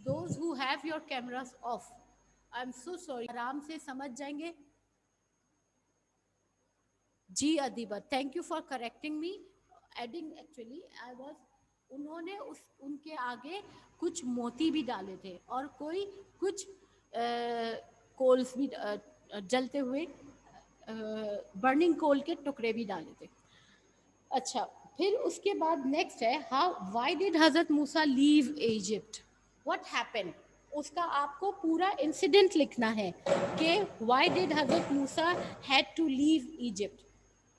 Those who have your cameras off, I'm so sorry. आराम से समझ जाएंगे. जी Adiba, thank you for correcting me. Adding actually I was, उन्होंने उनके आगे कुछ मोती भी डाले थे और कोई कुछ कोल्स भी, जलते हुए बर्निंग कोल के टुकड़े भी डाले थे. अच्छा, फिर उसके बाद नेक्स्ट है, how why did Hazrat Musa leave Egypt, what happened. उसका आपको पूरा इंसिडेंट लिखना है कि why did Hazrat Musa had to leave Egypt.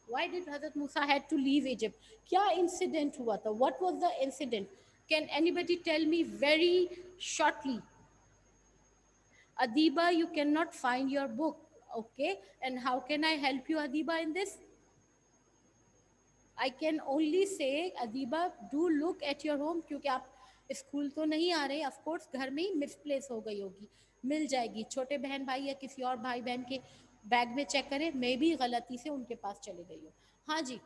Why did Hazrat Musa had to leave Egypt? क्या इंसिडेंट हुआ था? What was the incident? Can anybody tell me very shortly? Adiba, you cannot find your book. Okay, and how can I help you, Adiba, in this? I can only say, Adiba, do look at your home, क्योंकि आप school तो नहीं आ रहे. Of course घर में ही misplace हो गई होगी, मिल जाएगी. छोटे बहन भाई या किसी और भाई बहन के बैग में चेक करें, मैं भी गलती से उनके पास चले गई हूँ. हाँ जी.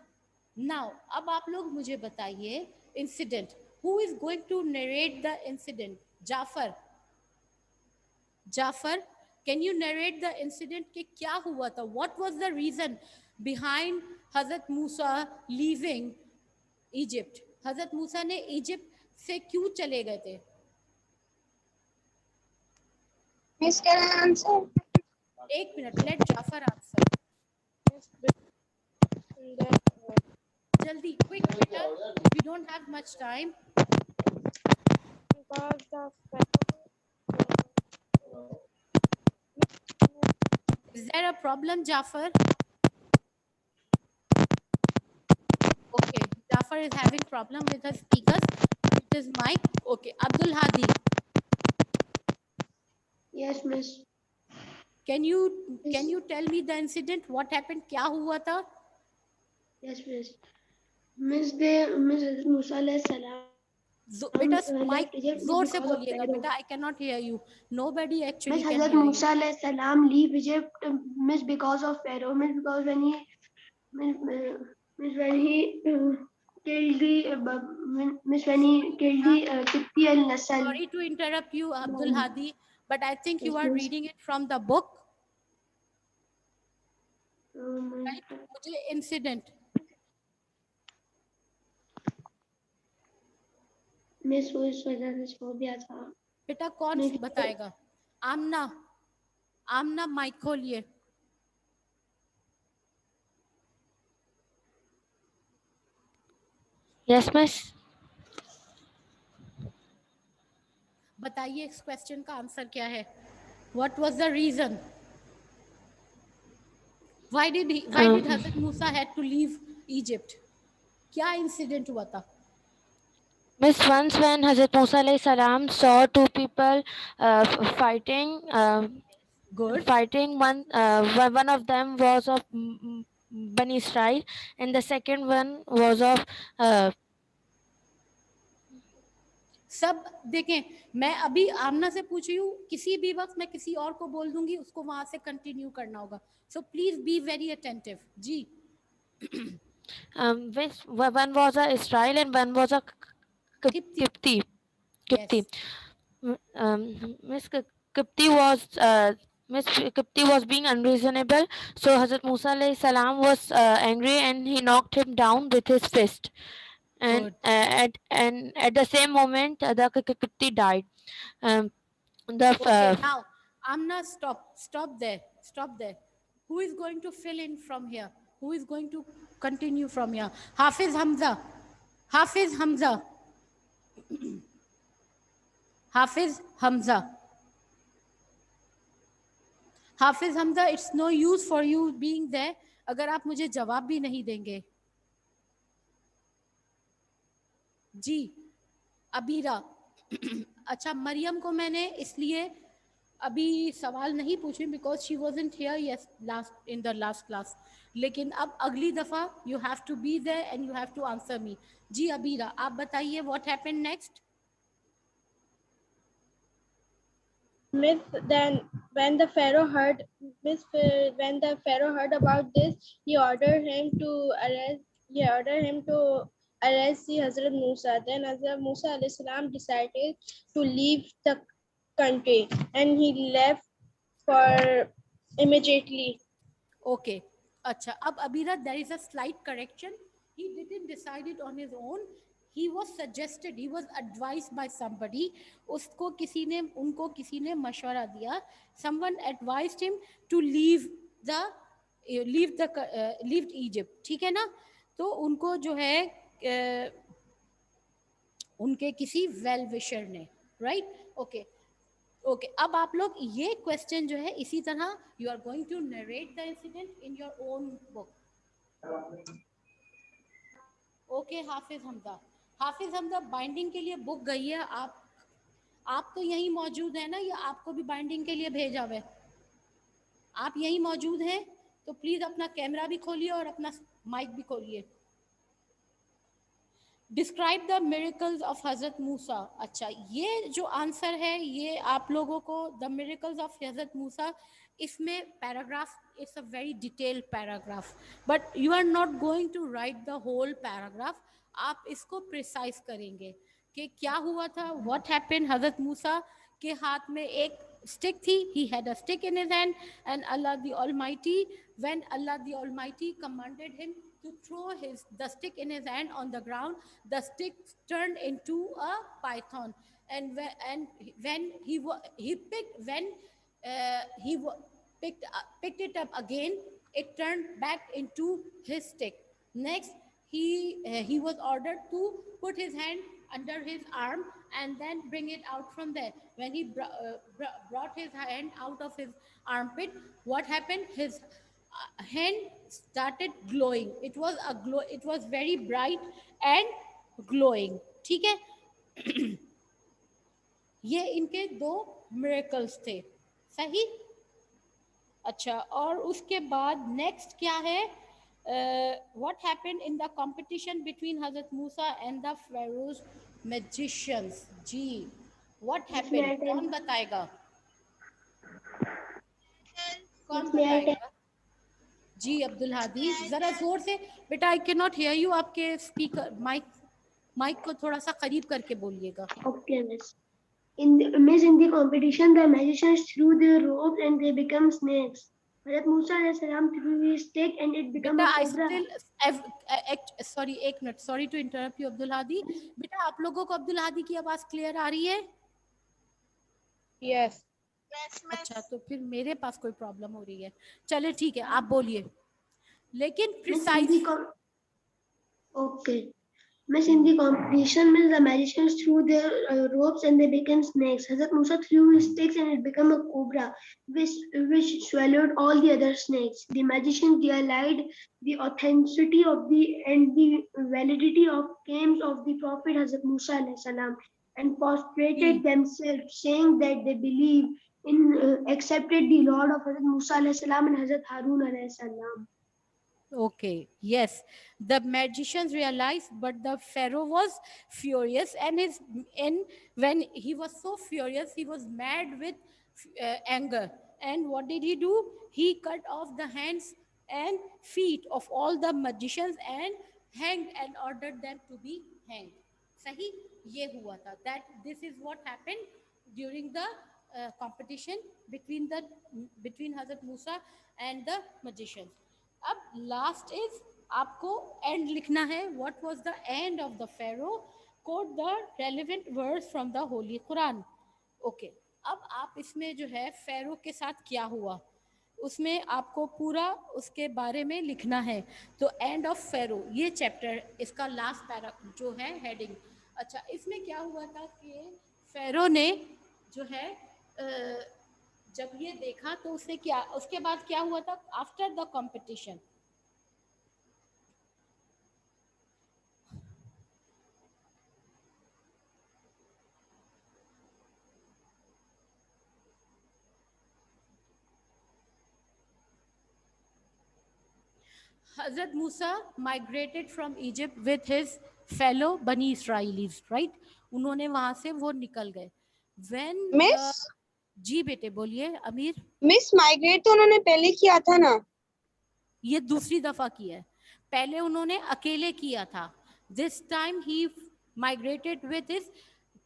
नाउ अब आप लोग मुझे बताइए incident. Who is going to narrate the incident? Jafar, Jafar, can you narrate the incident कि क्या हुआ था? What was the reason behind Hazrat Musa leaving Egypt? हजरत मूसा ने इजिप्ट से क्यों चले गए थे? Miss can I answer? एक मिनट, लेट जाफर आंसर. जल्दी, क्विक बेटा, we don't have much time. Because the Is there a problem, Jafar? Okay, Jafar is having problem with her speakers, with his mic. Okay, Abdul Hadi, yes miss. can you tell me the incident? What happened? क्या हुआ था? Yes miss. Miss Hazrat Musa alayhi salam बेटा mic left Egypt जोर से because of बोलिएगा Pharaoh. बेटा. I cannot hear you. Nobody Miss actually can Hazrat hear you. Musa alayhi salam leave Egypt, miss, because of Pharaoh. Miss, because when he miss when he killed the miss when he killed the Qibti al-Nasl. Sorry to interrupt you, Abdul Hadi, but I think you Yes are miss. reading it from the book. Um, Right? मुझे incident. Miss वो इस वजह से छोड़ दिया था. बेटा कौन बताएगा? आमना, आमना माइक खोलिए. Yes miss. बताइए इस क्वेश्चन का आंसर क्या है? What was the reason? Why did Hazrat Musa had to leave Egypt? क्या इंसिडेंट हुआ था? Miss, once when Hazrat Musa alayhi salam saw two people fighting, Good. one of them was of Bani Israel, and the second one was of सब देखें, मैं अभी आमना से पूछ रही हूँ, किसी भी वक्त मैं किसी और को बोल दूंगी, उसको वहां से कंटिन्यू करना होगा. So please be very attentive. जी. which one was a Israel and one was a Kipti. Kipti. Kipti. Yes. Miss Kipti was Miss Kipti was being unreasonable, so Hazrat Musa alayhi salam was angry and he knocked him down with his fist. And Good. at the same moment, the Kipti died. Um, the Okay, now Amna, stop there, stop there. Who is going to fill in from here? Who is going to continue from here? Hafiz Hamza. Hafiz Hamza. Hafiz Hamza. Hafiz Hamza, it's no use for you being there अगर आप मुझे जवाब भी नहीं देंगे. जी. अबीरा. अच्छा, मरियम को मैंने इसलिए अभी सवाल नहीं पूछे because she wasn't here yes last in the last class. लेकिन अब अगली दफा you have to be there and you have to answer me. जी अबीरा, आप बताइए what happened next. Miss, then when the Pharaoh heard when the Pharaoh heard about this, he ordered him to arrest. He ordered him to arrest Hazrat Musa. Then Hazrat Musa alayhi salam decided to leave the country, and he left for immediately. Okay. अच्छा, अब Abira, there is a slight correction. He didn't decide it on his own. He was suggested, he was advised by somebody. उसको किसी ने, उनको किसी ने मशवरा दिया. Someone advised him to leave Egypt. ठीक है ना? तो उनको जो है उनके किसी वेल विशर ने, राइट? ओके ओके, अब आप लोग ये क्वेश्चन जो है इसी तरह you are going to narrate the incident in your own book. Okay, Hafiz Hamda binding के लिए बुक गई है. आप तो यहीं मौजूद है ना, या आपको भी बाइंडिंग के लिए भेजा हुआ है? आप यहीं मौजूद हैं तो प्लीज अपना कैमरा भी खोलिए और अपना माइक भी खोलिए. Describe the miracles of Hazrat मूसा. अच्छा, ये जो आंसर है ये आप लोगों को the miracles of Hazrat Musa, इसमें paragraph, it's a very detailed paragraph, but you are not going to write the whole paragraph. आप इसको प्रिसाइज करेंगे कि क्या हुआ था, व्हाट हैपेंड. हज़रत मूसा के हाथ में एक stick थी, he had a stick in his hand, and Allah the Almighty, when Allah the Almighty commanded him to throw the stick in his hand on the ground, the stick turned into a python, and when he picked it up again, it turned back into his stick. Next, he was ordered to put his hand under his arm and then bring it out from there. When he brought his hand out of his armpit, what happened? His hand started glowing. It was very bright and glowing. ठीक है? ये इनके दो miracles थे. सही? अच्छा, और उसके बाद नेक्स्ट क्या है? What happened in the competition between Hazrat Musa and the Pharaoh's magicians? Ji, what happened? कौन बताएगा? जी अब्दुल हादी, जरा जोर से बेटा. I can not here you. आपके स्पीकर माइक को थोड़ा सा करीब करके बोलिएगा. Okay, miss. In the competition, the magicians threw their ropes and they become snakes. Hazrat Musa alayhi salam threw his stick and it became a cobra. Sorry, एक minute, sorry to interrupt you Abdul Hadi. बेटा, आप लोगों को अब्दुल हादी की आवाज clear आ रही है? Yes. अच्छा, तो फिर मेरे पास कोई प्रॉब्लम हो रही है. चले ठीक है, आप बोलिए, लेकिन precise. Okay. Miss, in the competition, the magicians threw their ropes and they became snakes. Hazrat Musa threw his sticks and it became a cobra, which swallowed all the other snakes. The magicians realized the authenticity of the validity of claims of the Prophet Hazrat Musa alayhi salam and prostrated themselves, saying that they believe in accepted the Lord of Hazrat Musa alayhi salam and Hazrat Harun alayhi salam. Okay, yes, the magicians realized, but the Pharaoh was furious, and when he was so furious, he was mad with anger. And what did he do? He cut off the hands and feet of all the magicians and hanged and ordered them to be hanged. सही, ये हुआ था. That this is what happened during the competition between Hazrat Musa and the magicians. अब last is, आपको end लिखना है. What was the end of the Pharaoh? Quote the relevant words from the holy Quran. Okay, अब आप इसमें जो है फेरो के साथ क्या हुआ उसमें आपको पूरा उसके बारे में लिखना है. तो एंड ऑफ फेरो, ये चैप्टर, इसका लास्ट पैरा जो है हेडिंग. अच्छा, इसमें क्या हुआ था कि फेरो ने जो है जब ये देखा तो उसके बाद क्या हुआ था? After the competition, Hazrat Musa migrated from Egypt with his fellow Bani Israelis, right? उन्होंने वहां से वो निकल गए. When मिस जी बेटे बोलिए अमीर. मिस माइग्रेट तो उन्होंने पहले किया था ना? ये दूसरी दफा किया है. पहले उन्होंने अकेले किया था. This time he migrated with his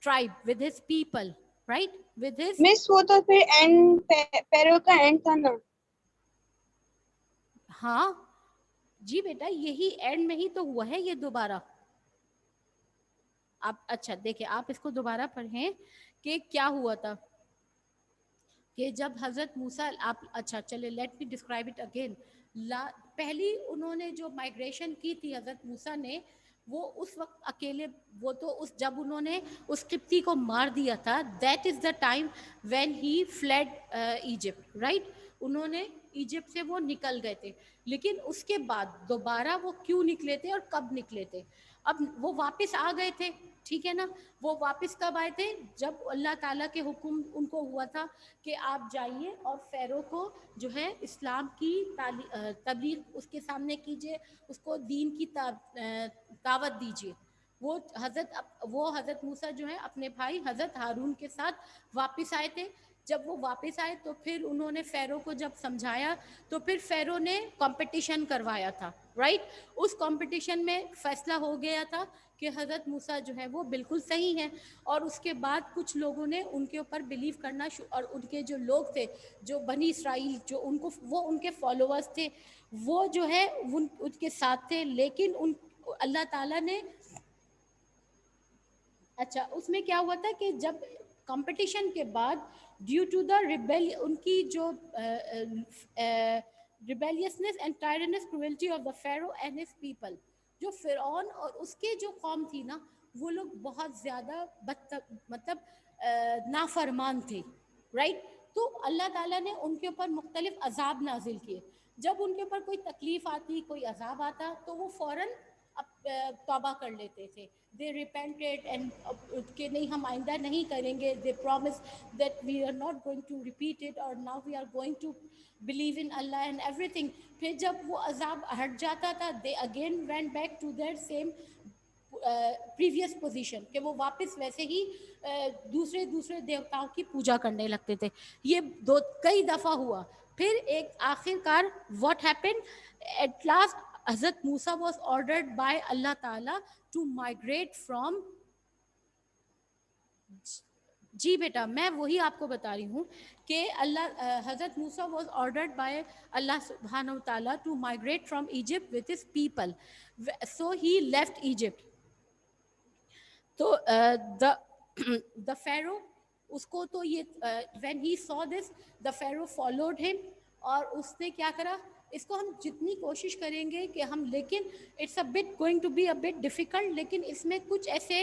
tribe, with his people, right? With his miss वो तो फिर एंड पैरों का एंड था ना. हाँ जी बेटा, यही एंड में ही तो हुआ है ये दोबारा. आप अच्छा देखिए, आप इसको दोबारा पढ़ें कि क्या हुआ था कि जब हजरत मूसा, आप अच्छा चले let me describe it again. पहली उन्होंने जो माइग्रेशन की थी हजरत मूसा ने, वो उस वक्त अकेले, वो तो उस जब उन्होंने उस किप्ती को मार दिया था, that is the time when he fled Egypt, right. उन्होंने इजिप्ट से वो निकल गए थे, लेकिन उसके बाद दोबारा वो क्यों निकले थे और कब निकले थे? अब वो वापस आ गए थे, ठीक है ना. वो वापस कब आए थे? जब अल्लाह ताला के हुक्म उनको हुआ था कि आप जाइए और फ़ैरो को जो है इस्लाम की तबलीग उसके सामने कीजिए, उसको दीन की दावत दीजिए. वो हज़रत मूसा जो है अपने भाई हज़रत हारून के साथ वापस आए थे. जब वो वापस आए तो फिर उन्होंने फ़ैरो को जब समझाया, तो फिर फ़ैरो ने कंपटीशन करवाया था, राइट. उस कंपटीशन में फैसला हो गया था कि हज़रत मूसा जो है वो बिल्कुल सही हैं. और उसके बाद कुछ लोगों ने उनके ऊपर बिलीव करना और उनके जो लोग थे, जो बनी इसराइल, जो वो उनके फॉलोअर्स थे, वो जो है उनके साथ थे. लेकिन अल्लाह ताला ने, अच्छा उसमें क्या हुआ था कि जब कंपटीशन के बाद ड्यू टू द उनकी जो rebelliousness and tyrannous cruelty of the Pharaoh and his people, जो फिरौन और उसके जो कौम थी ना, वो लोग बहुत ज़्यादा मतलब नाफरमान थे, राइट. तो अल्लाह ताला ने उनके ऊपर मुख्तलिफ अजाब नाजिल किए. जब उनके ऊपर कोई तकलीफ आती, कोई अजाब आता, तो वो फ़ौरन तौबा कर लेते थे. दे रिपेंटेड एंड कि नहीं हम आइंदा नहीं करेंगे. They promise that we are not going to repeat it और now we are going to believe in Allah and everything. फिर जब वो अजाब हट जाता था, they again went back to their same previous position, कि वो वापस वैसे ही दूसरे दूसरे देवताओं की पूजा करने लगते थे. ये कई दफ़ा हुआ. फिर एक आखिरकार what happened at last, Hazrat Musa was ordered by अल्लाह ताला टू माइग्रेट फ्रॉम, जी बेटा मैं वही आपको बता रही हूँ कि Hazrat Musa was ordered by Allah सुब्हानहू ताला to migrate from Egypt with his people. So he left Egypt. तो द फेरो, उसको तो ये when he saw this, the Pharaoh followed him. और उसने क्या करा, इसको हम जितनी कोशिश करेंगे कि हम, लेकिन it's a bit going to be a bit difficult, लेकिन इसमें कुछ ऐसे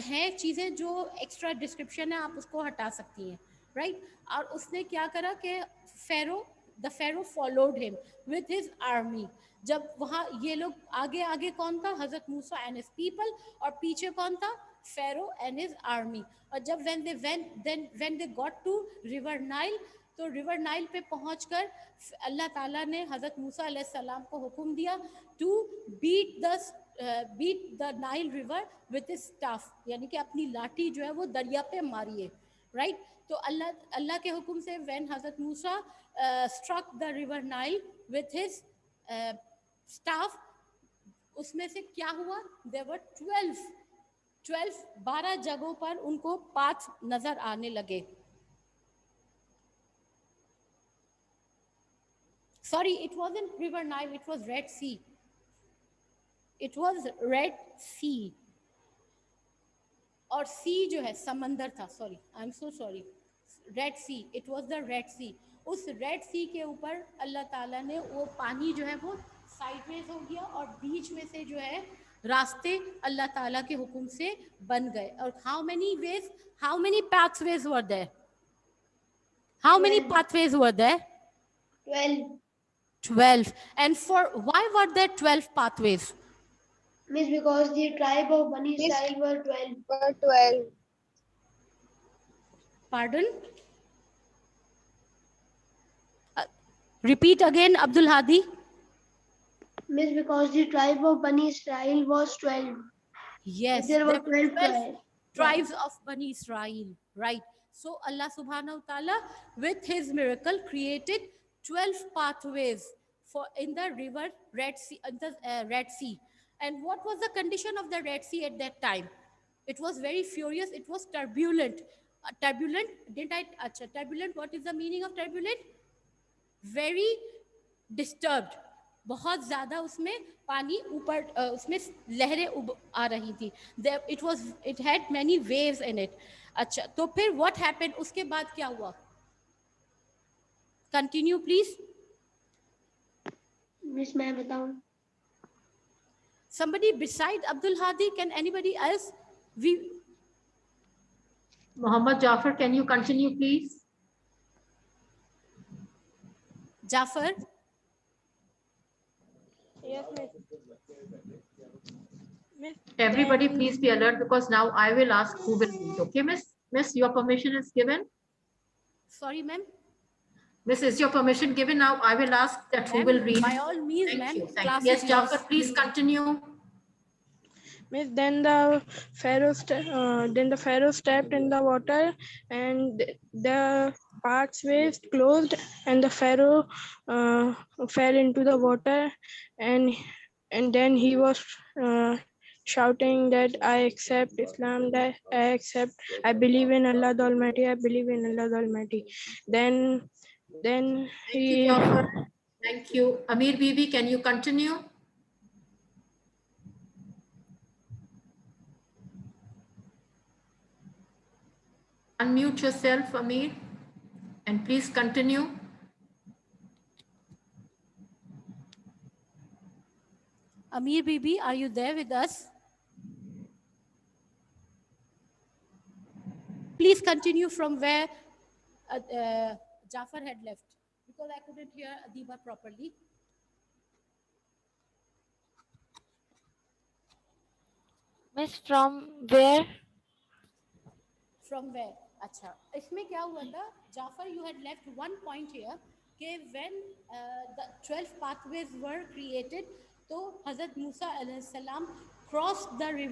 हैं चीज़ें जो एक्स्ट्रा डिस्क्रिप्शन है, आप उसको हटा सकती हैं, राइट. और उसने क्या करा कि the Pharaoh followed him with his army. जब वहाँ ये लोग आगे आगे कौन था, हजरत मूसा एंड हिज पीपल, और पीछे कौन था, फेरो एंड हिज आर्मी. और जब when they got to river Nile, तो रिवर नाइल पे पहुंचकर अल्लाह ताला ने हजरत मूसा अलैहिस्सलाम को हुक्म दिया to beat the Nile river with his staff, यानी कि अपनी लाठी जो है वो दरिया पे मारिए, राइट. तो अल्लाह के हुक्म से when Hazrat Musa struck the river Nile with his staff, उसमें से क्या हुआ, देयर वर 12 जगहों पर उनको पाथ नजर आने लगे. Sorry, it wasn't River Nile, it was Red Sea. It was Red Sea. और सी जो है समंदर था, sorry I am so sorry, Red Sea, it was the Red Sea. उस रेड सी के ऊपर अल्लाह ताला ने वो पानी जो है वो साइडवेज हो गया, और बीच में से जो है रास्ते अल्लाह ताला के हुक्म से बन गए. और how many pathways were there? How many 12. pathways were there? 12. 12. And why were there 12 pathways? Miss, because the tribe of Bani Miss- Israel were 12. 12. Pardon? Repeat again, Abdul Hadi. Miss, because the tribe of Bani Israel was 12. Yes, There were there were 12 tribes of Bani Israel, right? So Allah subhanahu wa ta'ala with his miracle created 12 pathways in the river Red Sea, And what was the condition of the Red Sea at that time? It was very furious. It was turbulent. Turbulent, didn't I? Acha, turbulent, what is the meaning of turbulent? Very disturbed. बहुत ज़्यादा उसमें पानी ऊपर उसमें लहरें आ रही थी. It had many waves in it. अच्छा, तो फिर what happened? उसके बाद क्या हुआ? Continue please. मिस मैं बताऊं? Somebody beside Abdul Hadi, can anybody else? Muhammad Jafar, can you continue, please? Jafar? Yes, miss. Everybody, Then- please be alert, because now I will ask who will lead. Okay, miss? Miss, your permission is given. Sorry, ma'am. Miss, is your permission given? Now I will ask that who will read. By all means, Thank ma'am. you. Thank Class you. Yes, is yours. Jafar, please continue. Miss, then the Pharaoh stepped in the water, and the pathways closed, and the Pharaoh fell into the water, and then he was shouting that I accept Islam, that I believe in Allah the Almighty, I believe in Allah the Almighty. Then Thank you, he Jafar. Thank you. Amir Bibi, can you continue? Unmute yourself, Amir, and please continue. Amir Bibi, are you there with us? Please continue from where Jafar had left, because I couldn't hear Adiba properly. Miss, from where? From where? अच्छा, इसमें क्या हुआ था? Jafar, you had left one point here कि when the 12 pathways were created, तो Hazrat Musa alayhi salam crossed the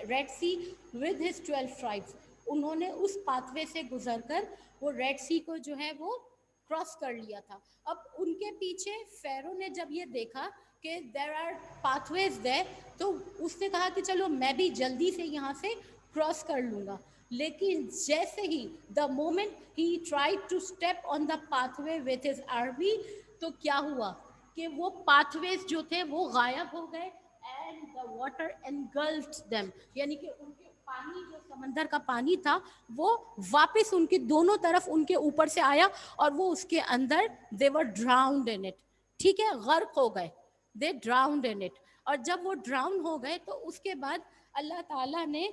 Red Sea with his 12 tribes. उन्होंने उस pathway से गुजरकर वो Red Sea को जो है वो क्रॉस कर लिया था. अब उनके पीछे फेरो ने जब ये देखा कि देयर आर पाथवेज देयर, तो उसने कहा कि चलो मैं भी जल्दी से यहाँ से क्रॉस कर लूँगा. लेकिन जैसे ही the moment he tried to step on the pathway with his army, तो क्या हुआ कि वो पाथवेज जो थे वो गायब हो गए and the water engulfed them, यानी कि उनके पानी जो समंदर का पानी था वो वापस उनके दोनों तरफ उनके ऊपर से आया और वो उसके अंदर दे वर ड्राउन्ड इन इट. ठीक है, गर्क हो गए, दे ड्राउन्ड इन इट. और जब वो ड्राउन हो गए तो उसके बाद अल्लाह ताला ने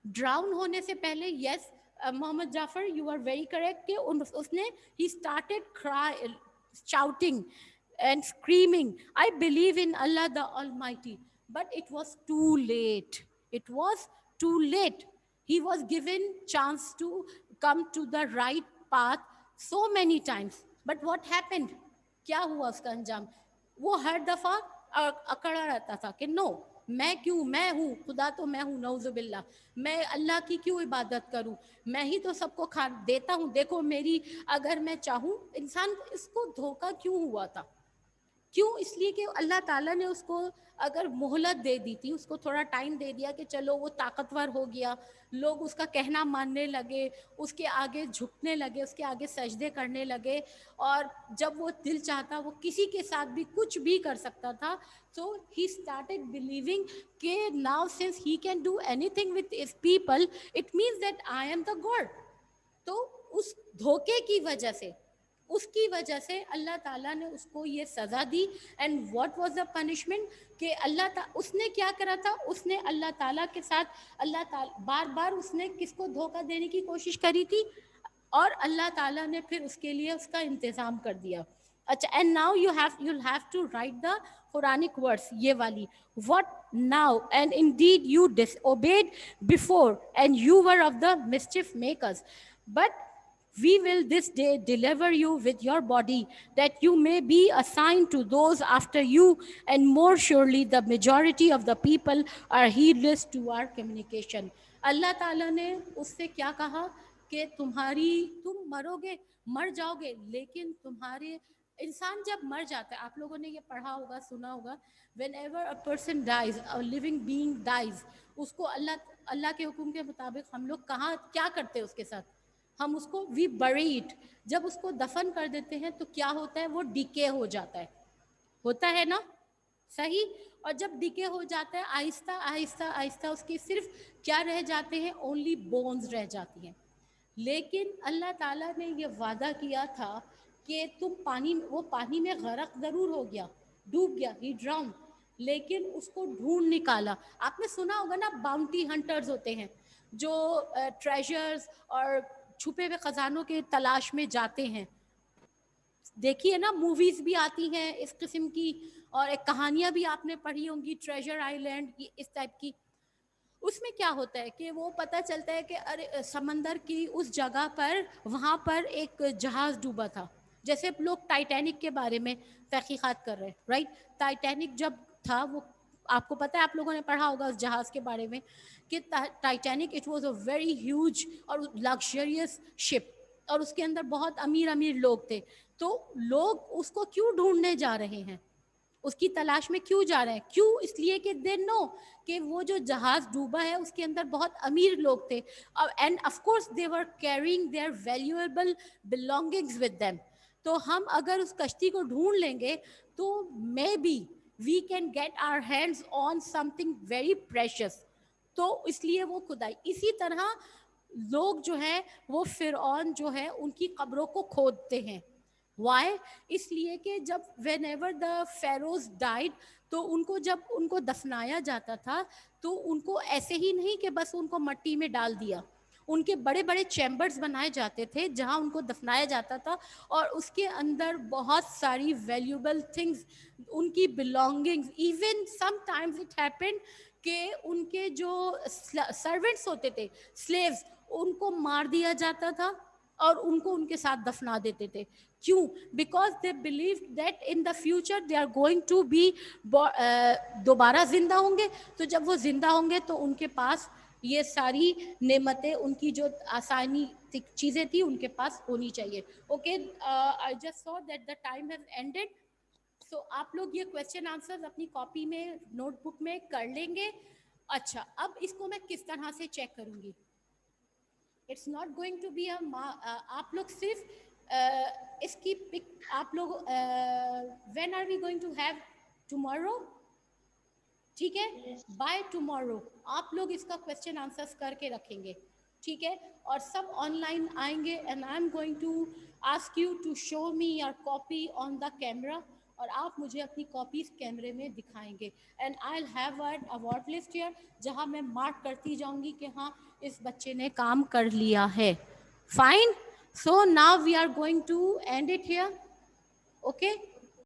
ड्राउन होने से पहले, yes Mohammad Jafar, you are very correct कि उसने ही started cry shouting and screaming, I believe in Allah the Almighty. But it was too late. It was too late. He was given chance to come to the right path so many times. But what happened? क्या हुआ उसका अंजाम? वो हर दफा अकड़ा रहता था कि no, मैं क्यों, मैं हूँ, खुदा तो मैं हूँ, नौजुबिल्ला, मैं अल्लाह की क्यों इबादत करूँ, मैं ही तो सबको खा देता हूँ, देखो मेरी, अगर मैं चाहूँ. इंसान इसको धोखा क्यों हुआ था? क्यों? इसलिए कि अल्लाह ताला ने उसको अगर मोहलत दे दी थी, उसको थोड़ा टाइम दे दिया कि चलो वो ताकतवर हो गया, लोग उसका कहना मानने लगे, उसके आगे झुकने लगे, उसके आगे सजदे करने लगे, और जब वो दिल चाहता वो किसी के साथ भी कुछ भी कर सकता था. सो ही स्टार्टेड बिलीविंग कि now since he can do anything with his people, it means that I am the God. तो उस धोखे की वजह से, उसकी वजह से अल्लाह ताला ने उसको ये सज़ा दी. And what was the punishment? कि उसने क्या करा था? उसने अल्लाह ताला के साथ, अल्लाह ताला बार बार उसने किसको धोखा देने की कोशिश करी थी, और अल्लाह ताला ने फिर उसके लिए उसका इंतज़ाम कर दिया. अच्छा, and now you'll have to write the Quranic words, ये वाली. What now? And indeed you disobeyed before, and you were of the mischief makers. But we will this day deliver you with your body, that you may be a sign to those after you, and more surely the majority of the people are heedless to our communication. अल्लाह ताला ने उससे क्या कहा कि तुम मरोगे, मर जाओगे, लेकिन इंसान जब मर जाता है, आप लोगों ने ये पढ़ा होगा, सुना होगा, whenever a person dies, a living being dies, उसको अल्लाह के हुक्म के मुताबिक हम लोग कहाँ क्या करते हैं उसके साथ, हम उसको वी बरी इट, जब उसको दफन कर देते हैं तो क्या होता है, वो डीके हो जाता है, होता है ना, सही। और जब डीके हो जाता है आहिस्ता आहिस्ता आहिस्ता उसके सिर्फ क्या रह जाते हैं, ओनली बोन्स रह जाती हैं। लेकिन अल्लाह ताला ने ये वादा किया था कि तुम पानी, वो पानी में गरक ज़रूर हो गया, डूब गया, ही ड्राउन, लेकिन उसको ढूंढ निकाला। आपने सुना होगा ना, बाउंटी हंटर्स होते हैं जो ट्रेजर्स और छुपे हुए खजानों के तलाश में जाते हैं, देखिए ना, मूवीज भी आती हैं इस किस्म की, और एक कहानियां भी आपने पढ़ी होंगी, ट्रेजर आइलैंड की, इस टाइप की। उसमें क्या होता है कि वो पता चलता है कि अरे समंदर की उस जगह पर, वहाँ पर एक जहाज़ डूबा था, जैसे लोग टाइटैनिक के बारे में तहकीकात कर रहे हैं, राइट। टाइटैनिक जब था, वो आपको पता है, आप लोगों ने पढ़ा होगा उस जहाज़ के बारे में कि Titanic it was a very huge और लग्जरियस शिप, और उसके अंदर बहुत अमीर अमीर लोग थे। तो लोग उसको क्यों ढूंढने जा रहे हैं, उसकी तलाश में क्यों जा रहे हैं, क्यों, इसलिए कि दे नो कि वो जो जहाज डूबा है उसके अंदर बहुत अमीर लोग थे, and of course they were carrying their valuable belongings with them. तो हम अगर उस कश्ती को ढूंढ लेंगे तो maybe we can get our hands on something very precious. तो इसलिए वो खुदाई, इसी तरह लोग जो है वो फिरौन जो है उनकी कब्रों को खोदते हैं। वाई? इसलिए कि जब when ever the Feroz died, तो उनको जब उनको दफनाया जाता था तो उनको ऐसे ही नहीं कि बस उनको मट्टी में डाल दिया, उनके बड़े बड़े चैम्बर्स बनाए जाते थे जहां उनको दफनाया जाता था, और उसके अंदर बहुत सारी वैल्यूबल थिंग्स, उनकी belongings, even sometimes it happened कि उनके जो सर्वेंट्स होते थे, स्लेव्स, उनको मार दिया जाता था और उनको उनके साथ दफना देते थे। क्यों? Because they believe that in the future they are going to be, दोबारा जिंदा होंगे, तो जब वो जिंदा होंगे तो उनके पास ये सारी नेमतें, उनकी जो आसानी चीज़ें थी उनके पास होनी चाहिए। Okay, I just saw that the time has ended. So आप लोग ये क्वेश्चन आंसर्स अपनी कॉपी में, नोटबुक में कर लेंगे। अच्छा, अब इसको मैं किस तरह से चेक करूंगी? It's not going to be आप लोग सिर्फ इसकी पिक, आप लोग when are we going to have tomorrow, ठीक है, बाय टुमारो आप लोग इसका क्वेश्चन आंसर्स करके रखेंगे, ठीक है, और सब ऑनलाइन आएंगे, and I am going to ask you to show me your copy on the camera, और आप मुझे अपनी कॉपीज कैमरे में दिखाएंगे, and I will have an award list here जहां मैं मार्क करती जाऊंगी कि हाँ इस बच्चे ने काम कर लिया है। Fine, so now we are going to end it here, okay.